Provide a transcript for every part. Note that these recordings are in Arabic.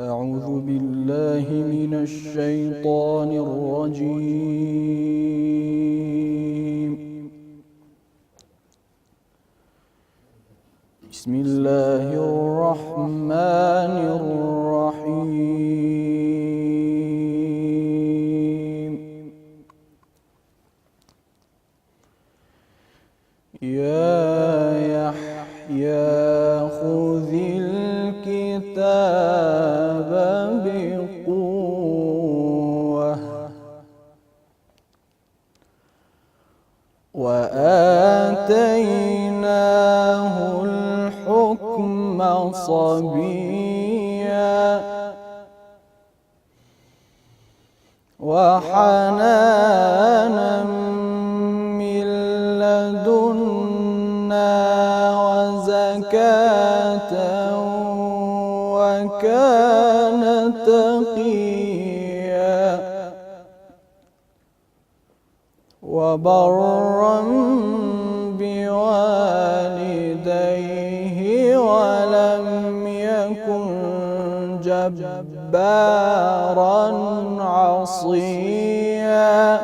أعوذ بالله من الشيطان الرجيم. بسم الله الرحمن الرحيم. يا يحيى خذ الكتاب بقوة وآتيناه الحكم صبيا وحنانا من لدنا وزكاة وكان تقيا وبرا بوالديه ولم يكن جبارا عصيا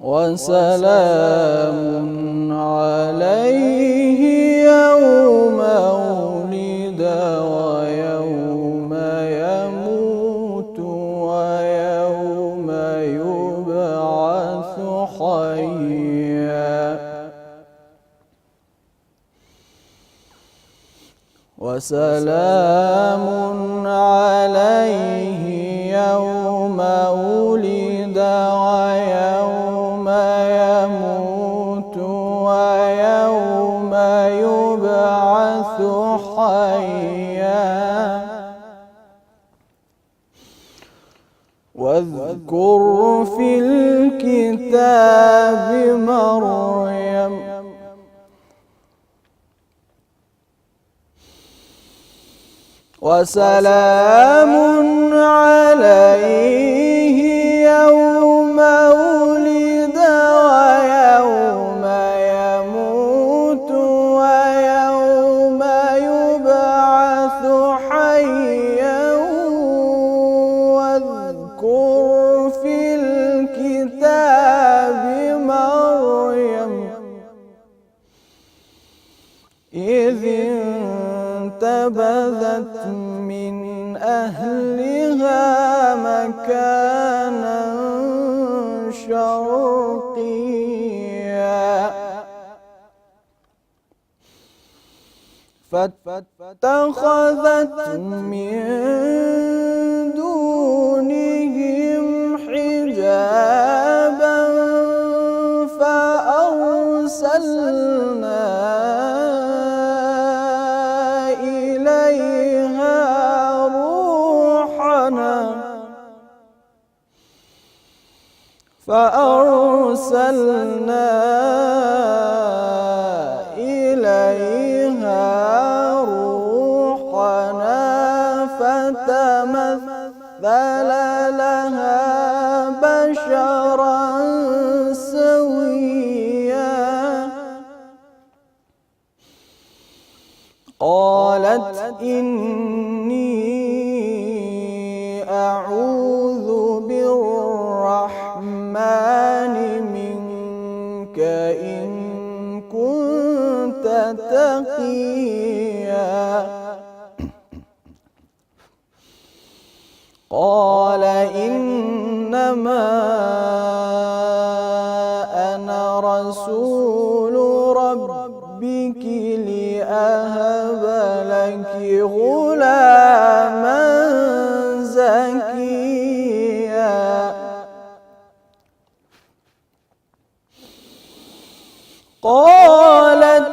وسلام عليه يوم ولد ويوم يموت ويوم يبعث حيا وسلام عليه يوم ولد ويوم يموت ويوم يبعث حيا واذكر في الكتاب مريم وسلام عليه يوم ولد ويوم يموت ويوم يبعث حيا واذكر في الكتاب مريم إذ انتبذت من أهلها مكانا شرقيا فاتخذت من دونهم حجابا فأرسلنا إليها روحنا فتمثل لها بشرا سويا قالت إني أعوذ بالرحمن منك إن كنت تقيا قال إنما أنا رسول ربك لأهب لك غلاما زكيا قالت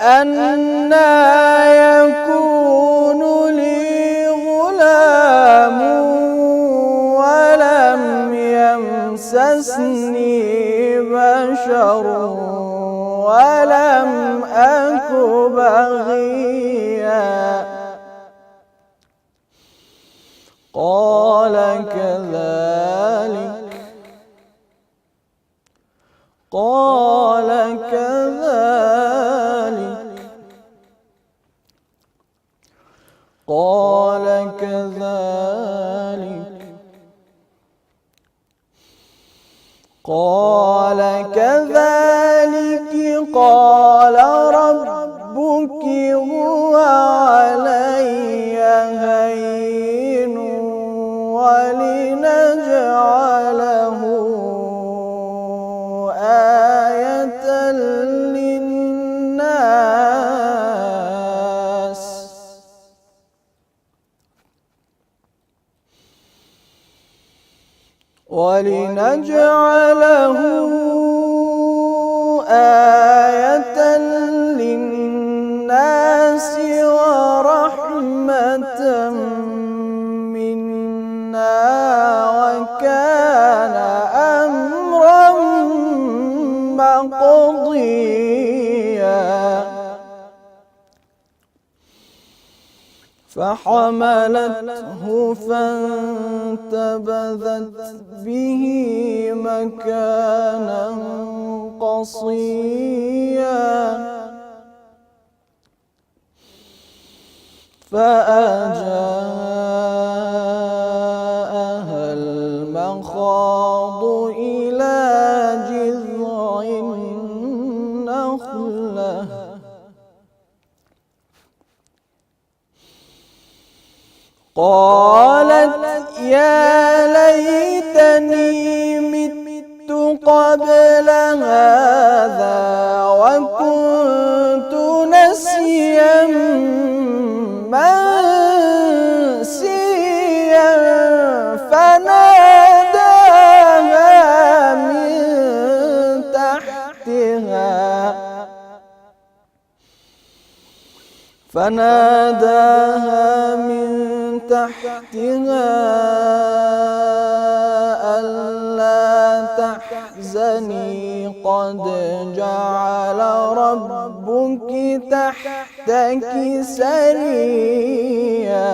أنى يكون لي غلام ولم يمسسني بشر ولم أك بغيا قال كذلك قال كذلك قال ربك هو علي هين ولنجعله آية للناس ورحمة منا وكان أمرا مقضيا فحملته فانتبذت به مكانا قصيا فأجاءها المخاض إلى جذع النخلة قالت يا ليتني مت قبل هذا وكنت نسيا منسيا فناداها من تحتها ألا تحزني قد جعل ربك تحتك سريا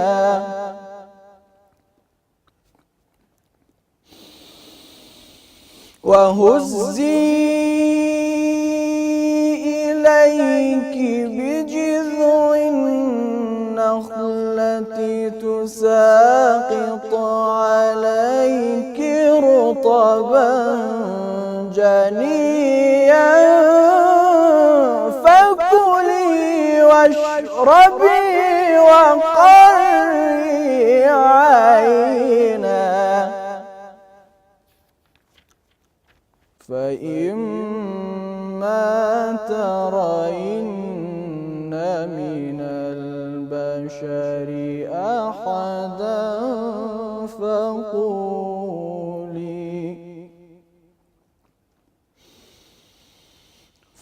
وهزي إليك بجذع النخلة تساقط عليك رطبا جنيا فكلي واشربي وقري عينا فإما ترين من البشر أحدا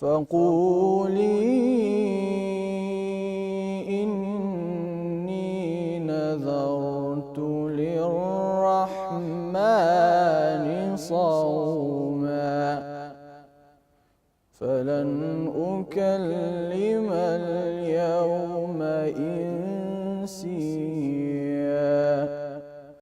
فقولي إني نذرت للرحمن صوما فلن أكلم اليوم إنسيا